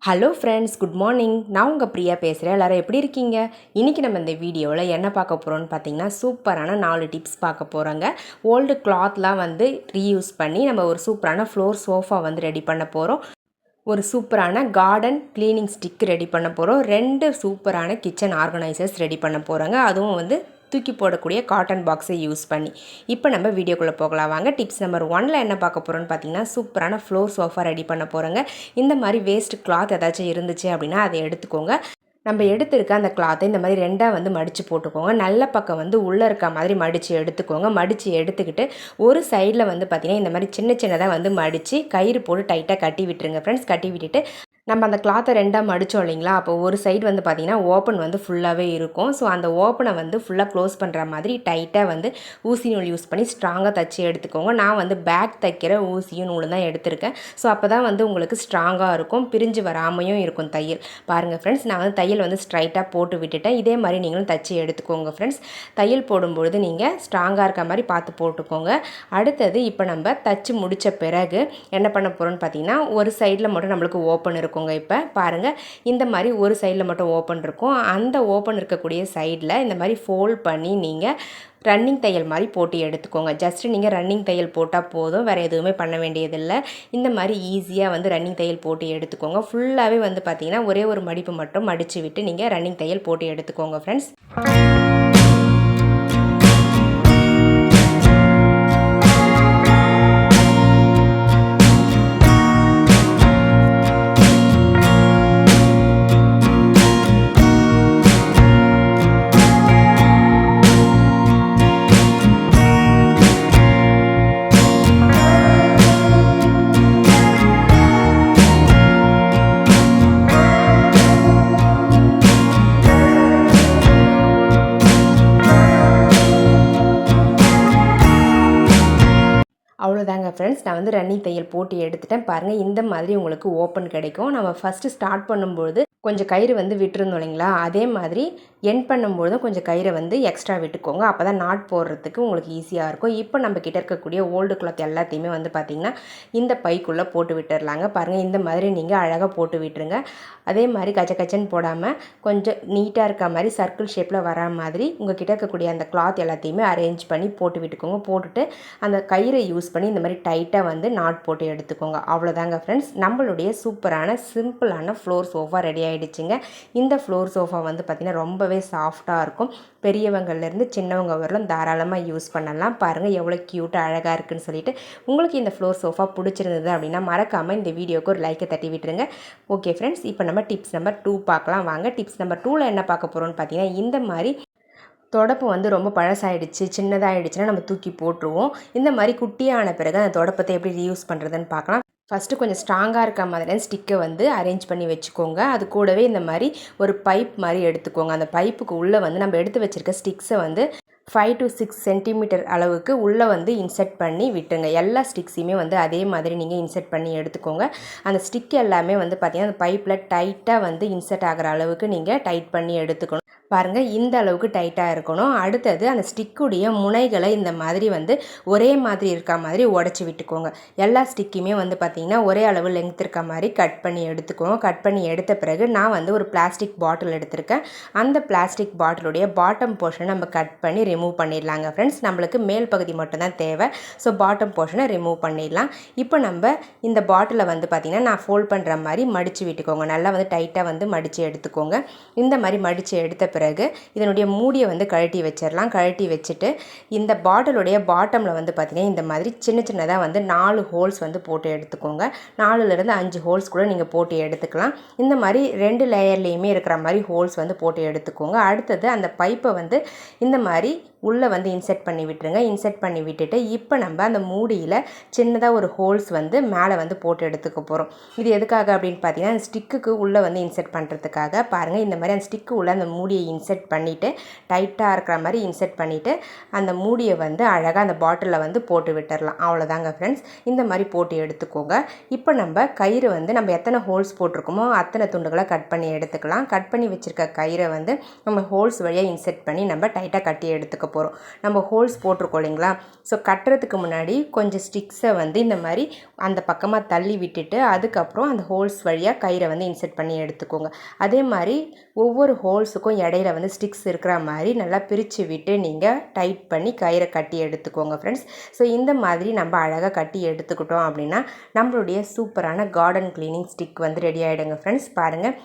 Hello friends, good morning. நான் உங்கள் பிரியா பேசுகிறேன். எல்லோரும் எப்படி இருக்கீங்க? இன்றைக்கி நம்ம இந்த வீடியோவில் என்ன பார்க்க போகிறோம்னு பார்த்தீங்கன்னா, சூப்பரான 4 டிப்ஸ் பார்க்க போகிறோங்க. ஓல்டு கிளாத்லாம் ரீயூஸ் பண்ணி நம்ம ஒரு சூப்பரான ஃப்ளோர் சோஃபா ரெடி பண்ண போகிறோம். ஒரு சூப்பரான கார்டன் க்ளீனிங் ஸ்டிக் ரெடி பண்ண போகிறோம். 2 சூப்பரான கிச்சன் ஆர்கனைசர்ஸ் ரெடி பண்ண போகிறோங்க. அதுவும் தூக்கி போடக்கூடிய காட்டன் பாக்ஸை யூஸ் பண்ணி. இப்போ நம்ம வீடியோக்குள்ளே போகலாம் வாங்க. டிப்ஸ் நம்பர் 1ல் என்ன பார்க்க போகிறோன்னு பார்த்தீங்கன்னா, சூப்பரான ஃப்ளோர் சோஃபா ரெடி பண்ண போகிறோங்க. இந்த மாதிரி வேஸ்ட் கிளாத் ஏதாச்சும் இருந்துச்சு அப்படின்னா அதை எடுத்துக்கோங்க. நம்ம எடுத்துருக்க அந்த கிளாத்தை இந்த மாதிரி 2ஆக மடித்து போட்டுக்கோங்க. நல்ல பக்கம் உள்ளே இருக்க மாதிரி மடித்து எடுத்துக்கோங்க. மடித்து எடுத்துக்கிட்டு ஒரு சைடில் பார்த்திங்கன்னா இந்த மாதிரி சின்ன சின்னதாக மடித்து கயிறு போட்டு டைட்டாக கட்டி விட்டுருங்க ஃப்ரெண்ட்ஸ். கட்டி விட்டுட்டு நம்ம அந்த கிளாத்தை 2ஆக மடித்தோம் இல்லைங்களா, அப்போ ஒரு சைடு பார்த்திங்கன்னா ஓப்பன் ஃபுல்லாகவே இருக்கும். ஸோ அந்த ஓப்பனை ஃபுல்லாக க்ளோஸ் பண்ணுற மாதிரி டைட்டாக ஊசி நூல் யூஸ் பண்ணி ஸ்ட்ராங்காக தைச்சி எடுத்துக்கோங்க. நான் பேக் தைக்கிற ஊசியும் நூலும் தான் எடுத்திருக்கேன். ஸோ அப்போ தான் உங்களுக்கு ஸ்ட்ராங்காக இருக்கும், பிரிஞ்சு வராமையும் இருக்கும் தையல். பாருங்கள் ஃப்ரெண்ட்ஸ், நான் தையல் ஸ்ட்ரைட்டாக போட்டு விட்டுட்டேன். இதே மாதிரி நீங்களும் தைச்சி எடுத்துக்கோங்க ஃப்ரெண்ட்ஸ். தையல் போடும்பொழுது நீங்கள் ஸ்ட்ராங்காக இருக்க மாதிரி பார்த்து போட்டுக்கோங்க. அடுத்தது இப்போ நம்ம தைச்சி முடித்த பிறகு என்ன பண்ண போகிறோம்னு பார்த்தீங்கன்னா, ஒரு சைடில் மட்டும் நம்மளுக்கு ஓப்பன் இருக்கும். இப்போ பாருங்கள், இந்த மாதிரி ஒரு சைடில் மட்டும் ஓப்பன் இருக்கும். அந்த ஓப்பன் இருக்கக்கூடிய சைடில் இந்த மாதிரி ஃபோல்ட் பண்ணி நீங்கள் ரன்னிங் தையல் மாதிரி போட்டு எடுத்துக்கோங்க. ஜஸ்ட்டு நீங்கள் ரன்னிங் தையல் போட்டால் போதும், வேறு எதுவுமே பண்ண வேண்டியதில்லை. இந்த மாதிரி ஈஸியாக ரன்னிங் தையல் போட்டு எடுத்துக்கோங்க. ஃபுல்லாகவே பார்த்திங்கன்னா ஒரே ஒரு மடிப்பு மட்டும் மடித்து விட்டு நீங்கள் ரன்னிங் தையல் போட்டு எடுத்துக்கோங்க ஃப்ரெண்ட்ஸ். அவ்வளோதாங்க ஃப்ரெண்ட்ஸ், நான் ரன்னிங் தையல் போட்டு எடுத்துட்டேன். பாருங்கள், இந்த மாதிரி உங்களுக்கு ஓப்பன் கிடைக்கும். நம்ம ஃபஸ்ட்டு ஸ்டார்ட் பண்ணும்போது கொஞ்சம் கயிறு விட்டுருந்தோம் இல்லைங்களா, அதே மாதிரி என் பண்ணும்பொழுதும் கொஞ்சம் கயிறை எக்ஸ்ட்ரா விட்டுக்கோங்க. அப்போ தான் நாட் போடுறதுக்கு உங்களுக்கு ஈஸியாக இருக்கும். இப்போ நம்ம கிட்ட இருக்கக்கூடிய ஓல்டு கிளாத் எல்லாத்தையுமே பார்த்திங்கன்னா இந்த பைக்குள்ளே போட்டு விட்டுடலாங்க. பாருங்கள், இந்த மாதிரி நீங்கள் அழகாக போட்டு விட்டுருங்க. அதே மாதிரி கச்சன்னு போடாமல் கொஞ்சம் நீட்டாக இருக்க மாதிரி சர்க்கிள் ஷேப்பில் வர மாதிரி உங்கள் கிட்ட இருக்கக்கூடிய அந்த கிளாத் எல்லாத்தையுமே அரேஞ்ச் பண்ணி போட்டு விட்டுக்கோங்க. போட்டுட்டு அந்த கயிறை யூஸ் பண்ணி இந்த மாதிரி டைட்டாக நாட் போட்டு எடுத்துக்கோங்க. அவ்வளோதாங்க ஃப்ரெண்ட்ஸ், நம்மளுடைய சூப்பரான சிம்பிளான ஃப்ளோர் சோஃபா ரெடி ஆகிடுச்சுங்க. இந்த ஃப்ளோர் சோஃபா பார்த்திங்கன்னா ரொம்பவே சாஃப்டாக இருக்கும். பெரியவங்கள்லேருந்து சின்னவங்க வரலும் தாராளமாக யூஸ் பண்ணலாம். பாருங்கள் எவ்வளோ க்யூட்டாக அழகாக இருக்குதுன்னு சொல்லிட்டு. உங்களுக்கு இந்த ஃப்ளோர் சோஃபா பிடிச்சிருந்தது அப்படின்னா மறக்காமல் இந்த வீடியோக்கு ஒரு லைக்கை தட்டி விட்டுருங்க. ஓகே ஃப்ரெண்ட்ஸ், இப்போ நம்ம டிப்ஸ் நம்பர் 2 பார்க்கலாம் வாங்க. டிப்ஸ் நம்பர் 2ல் என்ன பார்க்க போகிறோம்னு பார்த்தீங்கன்னா, இந்த மாதிரி தொடப்பு ரொம்ப பழசாயிடுச்சு, சின்னதாகிடுச்சுன்னா நம்ம தூக்கி போட்டுருவோம். இந்த மாதிரி குட்டியான பிறகு அந்த தொடப்பத்தை எப்படி ரீயூஸ் பண்ணுறதுன்னு பார்க்கலாம். ஃபஸ்ட்டு கொஞ்சம் ஸ்ட்ராங்காக இருக்க மாதிரியான ஸ்டிக்கை அரேஞ்ச் பண்ணி வச்சுக்கோங்க. அது கூடவே இந்த மாதிரி ஒரு பைப் மாதிரி எடுத்துக்கோங்க. அந்த பைப்புக்கு உள்ளே நம்ம எடுத்து வச்சுருக்க ஸ்டிக்ஸை 5 to 6 சென்டிமீட்டர் அளவுக்கு உள்ளே இன்செர்ட் பண்ணி விட்டுருங்க. எல்லா ஸ்டிக்ஸையுமே அதே மாதிரி நீங்கள் இன்செர்ட் பண்ணி எடுத்துக்கோங்க. அந்த ஸ்டிக் எல்லாமே பார்த்திங்கன்னா அந்த பைப்பில் டைட்டாக இன்செர்ட் ஆகிற அளவுக்கு நீங்கள் டைட் பண்ணி எடுத்துக்கணும். பாருங்கள், இந்த அளவுக்கு டைட்டாக இருக்கணும். அடுத்தது அந்த ஸ்டிக்குடைய முனைகளை இந்த மாதிரி ஒரே மாதிரி இருக்க மாதிரி உடச்சி விட்டுக்கோங்க. எல்லா ஸ்டிக்குமே பார்த்திங்கன்னா ஒரே அளவு லெங்த் இருக்க மாதிரி கட் பண்ணி எடுத்துக்கோங்க. கட் பண்ணி எடுத்த பிறகு நான் ஒரு பிளாஸ்டிக் பாட்டில் எடுத்திருக்கேன். அந்த பிளாஸ்டிக் பாட்டிலுடைய பாட்டம் போர்ஷனை நம்ம கட் பண்ணி ரிமூவ் பண்ணிடலாங்க ஃப்ரெண்ட்ஸ். நம்மளுக்கு மேல் பகுதி மட்டும்தான் தேவை. ஸோ பாட்டம் போர்ஷனை ரிமூவ் பண்ணிடலாம். இப்போ நம்ம இந்த பாட்டிலை பார்த்திங்கன்னா நான் ஃபோல்ட் பண்ணுற மாதிரி மடித்து விட்டுக்கோங்க. நல்லா டைட்டாக மடித்து எடுத்துக்கோங்க. இந்த மாதிரி மடித்து எடுத்த பிறகு இதனுடைய மூடியை கழட்டி வச்சிடலாம். கழட்டி வச்சுட்டு இந்த பாட்டிலுடைய பாட்டமில் பார்த்திங்கன்னா இந்த மாதிரி சின்ன சின்னதாக 4 ஹோல்ஸ் போட்டு எடுத்துக்கோங்க. 4லேருந்து 5 ஹோல்ஸ் கூட நீங்கள் போட்டு எடுத்துக்கலாம். இந்த மாதிரி 2 லேயர்லேயுமே இருக்கிற மாதிரி ஹோல்ஸ் போட்டு எடுத்துக்கோங்க. அடுத்தது அந்த பைப்பை இந்த மாதிரி உள்ளே இன்செர்ட் பண்ணி விட்டுருங்க. இன்செர்ட் பண்ணி விட்டுட்டு இப்போ நம்ம அந்த மூடியில் சின்னதாக ஒரு ஹோல்ஸ் மேலே போட்டு எடுத்துக்க போகிறோம். இது எதுக்காக அப்படின்னு பார்த்தீங்கன்னா, அந்த ஸ்டிக்குக்கு உள்ளே இன்செர்ட் பண்ணுறதுக்காக. பாருங்கள், இந்த மாதிரி அந்த ஸ்டிக்கு உள்ள அந்த மூடியை இன்செர்ட் பண்ணிவிட்டு டைட்டாக இருக்கிற மாதிரி இன்செர்ட் பண்ணிவிட்டு அந்த மூடியை அழகாக அந்த பாட்டிலில் போட்டு விட்டுடலாம். அவ்வளோதாங்க ஃப்ரெண்ட்ஸ், இந்த மாதிரி போட்டு எடுத்துக்கோங்க. இப்போ நம்ம கயிறு நம்ம எத்தனை ஹோல்ஸ் போட்டிருக்கோமோ அத்தனை துண்டுகளை கட் பண்ணி எடுத்துக்கலாம். கட் பண்ணி வச்சுருக்க கயிறை நம்ம ஹோல்ஸ் வழியாக இன்செர்ட் பண்ணி நம்ம டைட்டாக கட்டி எடுத்துக்க பார்க்க போகிறோம். நம்ம ஹோல்ஸ் போட்டிருக்கோம் இல்லைங்களா, ஸோ கட்டுறதுக்கு முன்னாடி கொஞ்சம் ஸ்டிக்ஸை வந்து இந்த மாதிரி அந்த பக்கமாக தள்ளி விட்டுட்டு அதுக்கப்புறம் அந்த ஹோல்ஸ் வழியாக கயிறை வந்து இன்செர்ட் பண்ணி எடுத்துக்கோங்க. அதே மாதிரி ஒவ்வொரு ஹோல்ஸுக்கும் இடையில வந்து ஸ்டிக்ஸ் இருக்கிற மாதிரி நல்லா பிரித்து விட்டு நீங்கள் டைட் பண்ணி கயிறை கட்டி எடுத்துக்கோங்க ஃப்ரெண்ட்ஸ். ஸோ இந்த மாதிரி நம்ம அழகாக கட்டி எடுத்துக்கிட்டோம் அப்படின்னா நம்மளுடைய சூப்பரான கார்டன் க்ளீனிங் ஸ்டிக் வந்து ரெடி ஆகிடுங்க ஃப்ரெண்ட்ஸ். பாருங்கள்,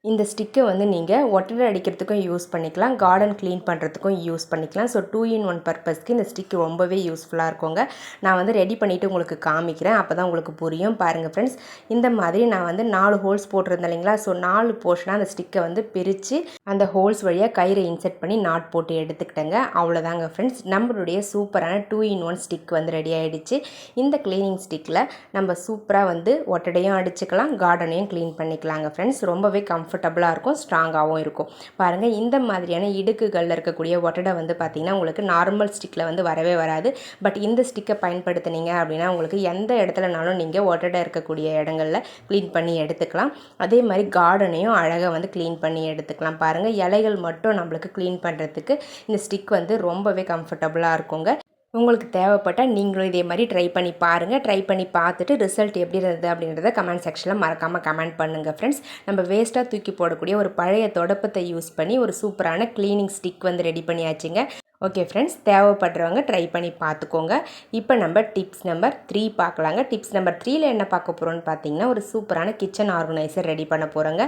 இந்த ஸ்டிக்கை வந்து நீங்கள் ஒட்டடை அடிக்கிறதுக்கும் யூஸ் பண்ணிக்கலாம், கார்டன் க்ளீன் பண்ணுறதுக்கும் யூஸ் பண்ணிக்கலாம். ஸோ 2 in 1 பர்பஸ்க்கு இந்த ஸ்டிக் ரொம்பவே யூஸ்ஃபுல்லாக இருக்குங்க. நான் வந்து ரெடி பண்ணிவிட்டு உங்களுக்கு காமிக்கிறேன், அப்போ தான் உங்களுக்கு புரியும். பாருங்கள் ஃப்ரெண்ட்ஸ், இந்த மாதிரி நான் வந்து 4 ஹோல்ஸ் போட்டிருந்தேன் இல்லைங்களா, ஸோ 4 போர்ஷனாக அந்த ஸ்டிக்கை வந்து பிரித்து அந்த ஹோல்ஸ் வழியாக கயிறை இன்செர்ட் பண்ணி நாட் போட்டு எடுத்துக்கிட்டேங்க. அவ்வளோதாங்க ஃப்ரெண்ட்ஸ், நம்மளுடைய சூப்பரான 2 in 1 ஸ்டிக் வந்து ரெடி ஆகிடுச்சு. இந்த க்ளீனிங் ஸ்டிக்கில் நம்ம சூப்பராக வந்து ஒட்டடையும் அடிச்சுக்கலாம், கார்டனையும் க்ளீன் பண்ணிக்கலாங்க ஃப்ரெண்ட்ஸ். ரொம்பவே கம்ஃபர்டபுளாக இருக்கும், ஸ்ட்ராங்காகவும் இருக்கும். பாருங்கள், இந்த மாதிரியான இடுக்குகளில் இருக்கக்கூடிய ஒட்டடை வந்து பார்த்திங்கன்னா உங்களுக்கு நார்மல் ஸ்டிக்கில் வந்து வரவே வராது. பட் இந்த ஸ்டிக்கை பயன்படுத்தினீங்க அப்படின்னா உங்களுக்கு எந்த இடத்துலனாலும் நீங்கள் ஒட்டடை இருக்கக்கூடிய இடங்களில் க்ளீன் பண்ணி எடுத்துக்கலாம். அதே மாதிரி கார்டனையும் அழகாக வந்து க்ளீன் பண்ணி எடுத்துக்கலாம். பாருங்கள், இலைகள் மட்டும் நம்மளுக்கு க்ளீன் பண்ணுறதுக்கு இந்த ஸ்டிக் வந்து ரொம்பவே கம்ஃபர்டபுளாக இருக்குங்க. உங்களுக்கு தேவைப்பட்டால் நீங்களும் இதே மாதிரி ட்ரை பண்ணி பாருங்கள். ட்ரை பண்ணி பார்த்துட்டு ரிசல்ட் எப்படி இருந்தது அப்படின்றத கமெண்ட் செக்ஷனில் மறக்காமல் கமெண்ட் பண்ணுங்கள் ஃப்ரெண்ட்ஸ். நம்ம வேஸ்ட்டாக தூக்கி போடக்கூடிய ஒரு பழைய தொடப்பத்தை யூஸ் பண்ணி ஒரு சூப்பரான க்ளீனிங் ஸ்டிக் வந்து ரெடி பண்ணியாச்சுங்க. ஓகே ஃப்ரெண்ட்ஸ், தேவைப்படுறவங்க ட்ரை பண்ணி பார்த்துக்கோங்க. இப்போ நம்ம டிப்ஸ் நம்பர் 3 பார்க்கலாங்க. டிப்ஸ் நம்பர் 3ல் என்ன பார்க்க போகிறோன்னு பார்த்தீங்கன்னா ஒரு சூப்பரான கிச்சன் ஆர்கனைசர் ரெடி பண்ண போகிறோங்க.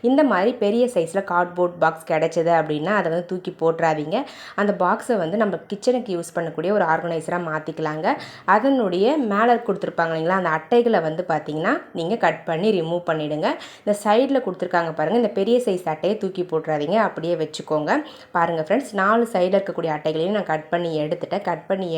இந்த மாதிரி பெரிய சைஸில் கார்ட்போர்ட் பாக்ஸ் கிடச்சிது அப்படின்னா அதை வந்து தூக்கி போட்டுறாதீங்க. அந்த பாக்ஸை வந்து நம்ம கிச்சனுக்கு யூஸ் பண்ணக்கூடிய ஒரு ஆர்கனைசராக மாற்றிக்கலாங்க. அதனுடைய மேலே கொடுத்துருப்பாங்க இல்லைங்களா, அந்த அட்டைகளை வந்து பார்த்திங்கன்னா நீங்கள் கட் பண்ணி ரிமூவ் பண்ணிவிடுங்க. இந்த சைடில் கொடுத்துருக்காங்க பாருங்கள், இந்த பெரிய சைஸ் அட்டையை தூக்கி போட்டுறாதீங்க, அப்படியே வச்சுக்கோங்க. பாருங்கள் ஃப்ரெண்ட்ஸ், 4 சைடில் இருக்கக்கூடிய அட்டைகளையும் நான் கட் பண்ணி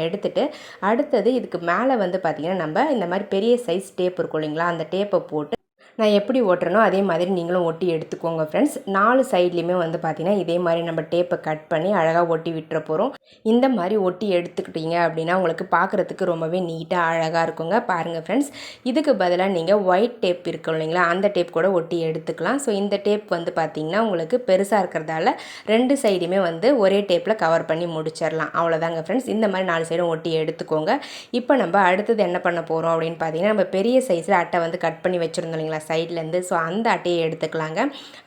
எடுத்துட்டு அடுத்தது இதுக்கு மேலே வந்து பார்த்திங்கன்னா நம்ம இந்த மாதிரி பெரிய சைஸ் டேப் இருக்கும் இல்லைங்களா, அந்த டேப்பை போட்டு நான் எப்படி ஒட்டுறனோ அதே மாதிரி நீங்களும் ஒட்டி எடுத்துக்கோங்க ஃப்ரெண்ட்ஸ். 4 சைட்லேயுமே வந்து பார்த்திங்கன்னா இதே மாதிரி நம்ம டேப்பை கட் பண்ணி அழகாக ஒட்டி விட்டுற போகிறோம். இந்த மாதிரி ஒட்டி எடுத்துக்கிட்டீங்க அப்படின்னா உங்களுக்கு பார்க்குறதுக்கு ரொம்பவே நீட்டாக அழகாக இருக்குங்க. பாருங்கள் ஃப்ரெண்ட்ஸ், இதுக்கு பதிலாக நீங்கள் ஒயிட் டேப் இருக்கும் இல்லைங்களா, அந்த டேப் கூட ஒட்டி எடுத்துக்கலாம். ஸோ இந்த டேப் வந்து பார்த்திங்கன்னா உங்களுக்கு பெருசாக இருக்கிறதால 2 சைடுமே வந்து ஒரே டேப்பில் கவர் பண்ணி முடிச்சிடலாம். அவ்வளோதாங்க ஃப்ரெண்ட்ஸ், இந்த மாதிரி 4 சைடும் ஒட்டி எடுத்துக்கோங்க. இப்போ நம்ம அடுத்தது என்ன பண்ண போகிறோம் அப்படின்னு பார்த்தீங்கன்னா நம்ம பெரிய சைஸில் அட்டை வந்து கட் பண்ணி வச்சுருந்தோம் இல்லைங்களா சைட்லேருந்து, ஸோ அந்த அட்டையை எடுத்துக்கலாங்க.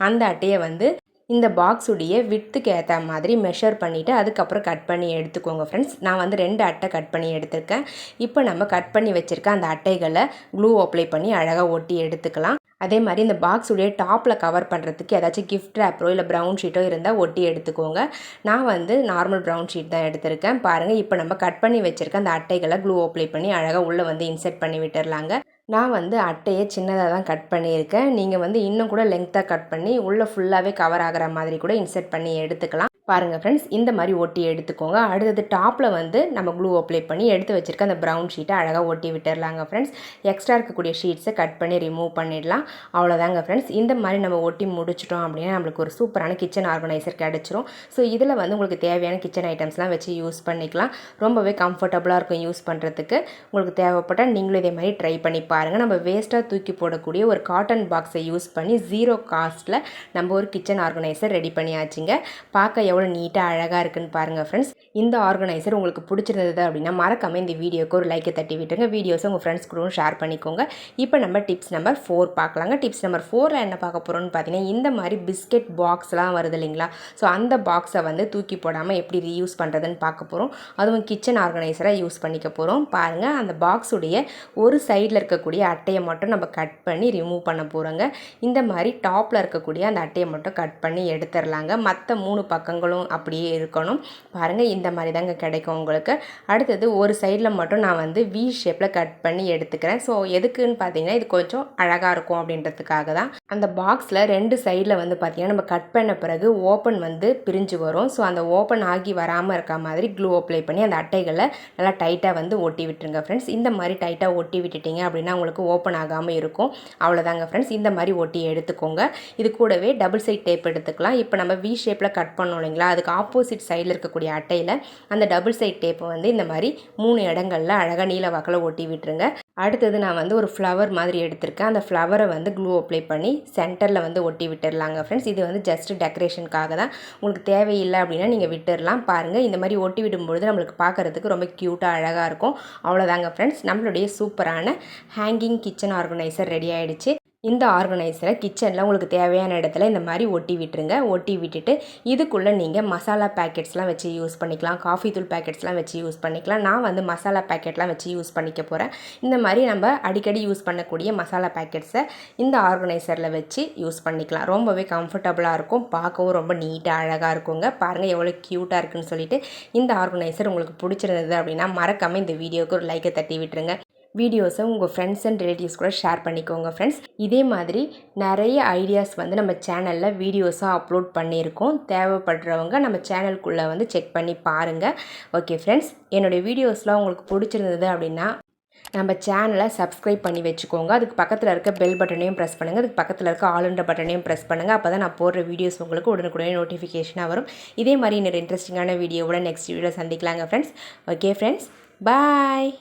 அந்த அட்டையை வந்து இந்த பாக்ஸுடைய விட்த்துக்கு ஏற்ற மாதிரி மெஷர் பண்ணிவிட்டு அதுக்கப்புறம் கட் பண்ணி எடுத்துக்கோங்க ஃப்ரெண்ட்ஸ். நான் வந்து 2 அட்டை கட் பண்ணி எடுத்திருக்கேன். இப்போ நம்ம கட் பண்ணி வச்சுருக்க அந்த அட்டைகளை க்ளூ அப்ளை பண்ணி அழகாக ஒட்டி எடுத்துக்கலாம். அதே மாதிரி இந்த பாக்ஸுடைய டாப்பில் கவர் பண்ணுறதுக்கு ஏதாச்சும் கிஃப்ட் ரேப்பரோ இல்லை ப்ரௌன் ஷீட்டோ இருந்தால் ஒட்டி எடுத்துக்கோங்க. நான் வந்து நார்மல் ப்ரௌன் ஷீட் தான் எடுத்திருக்கேன். பாருங்கள், இப்போ நம்ம கட் பண்ணி வச்சுருக்க அந்த அட்டைகளை க்ளூ அப்ளை பண்ணி அழகாக உள்ளே வந்து இன்செர்ட் பண்ணி விட்டுடலாங்க. நான் வந்து அட்டையை சின்னதாக தான் கட் பண்ணியிருக்கேன். நீங்கள் வந்து இன்னும் கூட லெங்க்த்தாக கட் பண்ணி உள்ளே ஃபுல்லாகவே கவர் ஆகிற மாதிரி கூட இன்செர்ட் பண்ணி எடுத்துக்கலாம். பாருங்கள் ஃப்ரெண்ட்ஸ், இந்த மாதிரி ஒட்டி எடுத்துக்கோங்க. அடுத்தது டாப்பில் வந்து நம்ம க்ளூ அப்ளை பண்ணி எடுத்து வச்சுருக்க அந்த ப்ரௌன் ஷீட்டை அழகாக ஒட்டி விட்டுடலாங்க ஃப்ரெண்ட்ஸ். எக்ஸ்ட்ரா இருக்கக்கூடிய ஷீட்ஸை கட் பண்ணி ரிமூவ் பண்ணிடலாம். அவ்வளோதாங்க ஃப்ரெண்ட்ஸ், இந்த மாதிரி நம்ம ஒட்டி முடிச்சிட்டோம் அப்படின்னா நம்மளுக்கு ஒரு சூப்பரான கிச்சன் ஆர்கனைசர் கிடச்சிரும். ஸோ இதில் வந்து உங்களுக்கு தேவையான கிச்சன் ஐட்டம்ஸ்லாம் வச்சு யூஸ் பண்ணிக்கலாம். ரொம்பவே கம்ஃபர்டபுளாக இருக்கும் யூஸ் பண்ணுறதுக்கு. உங்களுக்கு தேவைப்பட்டால் நீங்களும் இதே மாதிரி ட்ரை பண்ணி பாருங்கள். நம்ம வேஸ்ட்டாக தூக்கி போடக்கூடிய ஒரு காட்டன் பாக்ஸை யூஸ் பண்ணி 0 காஸ்ட்டில் நம்ம ஒரு கிச்சன் ஆர்கனைசர் ரெடி பண்ணியாச்சுங்க. பார்க்க எவ்வளோ நீட்டாக அழகாக இருக்குன்னு பாருங்கள் ஃப்ரெண்ட்ஸ். இந்த ஆர்கனைசர் உங்களுக்கு பிடிச்சிருந்தது அப்படின்னா மறக்காமல் இந்த வீடியோக்கு ஒரு லைக்கை தட்டி விட்டுருங்க. வீடியோஸை உங்கள் ஃப்ரெண்ட்ஸ் கூட ஷேர் பண்ணிக்கோங்க. இப்போ நம்ம டிப்ஸ் நம்பர் 4 பார்க்கலாங்க. டிப்ஸ் நம்பர் 4ல் என்ன பார்க்க போகிறோம்னு பார்த்தீங்கன்னா இந்த மாதிரி பிஸ்கெட் பாக்ஸ்லாம் வருது இல்லைங்களா, ஸோ அந்த பாக்ஸை வந்து தூக்கி போடாமல் எப்படி ரீயூஸ் பண்ணுறதுன்னு பார்க்க போகிறோம். அதுவும் கிச்சன் ஆர்கனைசராக யூஸ் பண்ணிக்க போகிறோம். பாருங்கள், அந்த பாக்ஸுடைய ஒரு சைடில் இருக்கக்கூடிய அட்டையை மட்டும் நம்ம கட் பண்ணி ரிமூவ் பண்ண போகிறோங்க. இந்த மாதிரி டாப்பில் இருக்கக்கூடிய அந்த அட்டையை மட்டும் கட் பண்ணி எடுத்துடலாங்க. மற்ற 3 பக்கங்களும் அப்படியே இருக்கணும். பாருங்கள், இந்த மாதிரி தாங்க கிடைக்கும் உங்களுக்கு. அடுத்தது ஒரு சைடில் மட்டும் நான் வந்து வி ஷேப்பில் கட் பண்ணி எடுத்துக்கிறேன். ஸோ எதுக்குன்னு பார்த்தீங்கன்னா இது கொஞ்சம் அழகாக இருக்கும் அப்படின்றதுக்காக தான். அந்த பாக்ஸில் 2 சைடில் வந்து பார்த்திங்கன்னா நம்ம கட் பண்ண பிறகு ஓப்பன் வந்து பிரிஞ்சு வரும். ஸோ அந்த ஓப்பன் ஆகி வராமல் இருக்க மாதிரி க்ளூ அப்ளை பண்ணி அந்த அட்டைகளை நல்லா டைட்டாக வந்து ஒட்டி விட்டுருங்க ஃப்ரெண்ட்ஸ். இந்த மாதிரி டைட்டாக ஒட்டி விட்டுட்டிங்க அப்படின்னா உங்களுக்கு ஓப்பன் ஆகாமல் இருக்கும். அவ்வளோதாங்க ஃப்ரெண்ட்ஸ், இந்த மாதிரி ஒட்டி எடுத்துக்கோங்க. இது கூடவே டபுள் சைட் டேப் எடுத்துக்கலாம். இப்போ நம்ம வி ஷேப்பில் கட் பண்ணோம் இல்லைங்களா, அதுக்கு ஆப்போசிட் சைடில் இருக்கக்கூடிய அட்டையில் அந்த டபுள் சைட் டேப்பை வந்து இந்த மாதிரி 3 இடங்களில் அழகாக நீல வாக்கில் ஒட்டி விட்டுருங்க. அடுத்தது நான் வந்து ஒரு ஃப்ளவர் மாதிரி எடுத்திருக்கேன். அந்த ஃப்ளவரை வந்து க்ளூ அப்ளை பண்ணி சென்டரில் வந்து ஒட்டி விட்டுடலாங்க ஃப்ரெண்ட்ஸ். இது வந்து ஜஸ்ட் டெக்கரேஷனுக்காக தான். உங்களுக்கு தேவையில்லை அப்படின்னா நீங்கள் விட்டுடலாம். பாருங்கள், இந்த மாதிரி ஒட்டி விடும்பொழுது நம்மளுக்கு பார்க்குறதுக்கு ரொம்ப க்யூட்டாக அழகாக இருக்கும். அவ்வளோதாங்க ஃப்ரெண்ட்ஸ், நம்மளுடைய சூப்பரான ஹேங்கிங் கிச்சன் ஆர்கனைசர் ரெடி ஆகிடுச்சு. இந்த ஆர்கனைசரை கிச்சனில் உங்களுக்கு தேவையான இடத்துல இந்த மாதிரி ஒட்டி விட்டுருங்க. ஒட்டி விட்டுட்டு இதுக்குள்ளே நீங்கள் மசாலா பேக்கெட்ஸ்லாம் வச்சு யூஸ் பண்ணிக்கலாம், காஃபி தூள் பேக்கெட்ஸ்லாம் வச்சு யூஸ் பண்ணிக்கலாம். நான் வந்து மசாலா பேக்கெட்லாம் வச்சு யூஸ் பண்ணிக்க போகிறேன். இந்த மாதிரி நம்ம அடிக்கடி யூஸ் பண்ணக்கூடிய மசாலா பேக்கெட்ஸை இந்த ஆர்கனைசரில் வச்சு யூஸ் பண்ணிக்கலாம். ரொம்பவே கம்ஃபர்டபுளாக இருக்கும், பார்க்கவும் ரொம்ப நீட்டாக அழகாக இருக்குங்க. பாருங்கள் எவ்வளோ க்யூட்டாக இருக்குன்னு சொல்லிட்டு. இந்த ஆர்கனைசர் உங்களுக்கு பிடிச்சிருந்தது அப்படின்னா மறக்காமல் இந்த வீடியோவுக்கு ஒரு லைக்கை தட்டி விட்டுருங்க. வீடியோஸை உங்கள் ஃப்ரெண்ட்ஸ் அண்ட் ரிலேட்டிவ்ஸ் கூட ஷேர் பண்ணிக்கோங்க ஃப்ரெண்ட்ஸ். இதே மாதிரி நிறைய ஐடியாஸ் வந்து நம்ம சேனலில் வீடியோஸாக அப்லோட் பண்ணியிருக்கோம். தேவைப்படுறவங்க நம்ம சேனலுக்குள்ளே வந்து செக் பண்ணி பாருங்கள். ஓகே ஃப்ரெண்ட்ஸ், என்னுடைய வீடியோஸ்லாம் உங்களுக்கு பிடிச்சிருந்தது அப்படின்னா நம்ம சேனலை சப்ஸ்கிரைப் பண்ணி வச்சுக்கோங்க. அதுக்கு பக்கத்தில் இருக்க பெல் பட்டனையும் ப்ரெஸ் பண்ணுங்கள். அதுக்கு பக்கத்தில் இருக்க ஆல்ன்ற பட்டனையும் ப்ரெஸ் பண்ணுங்கள். அப்போ தான் நான் போடுற வீடியோஸ் உங்களுக்கு உடனுக்குடனே நோட்டிஃபிகேஷனாக வரும். இதே மாதிரி இன்னொரு இன்ட்ரெஸ்டிங்கான வீடியோவோட நெக்ஸ்ட் வீடியோவில் சந்திக்கலாங்க ஃப்ரெண்ட்ஸ். ஓகே ஃப்ரெண்ட்ஸ், பாய்.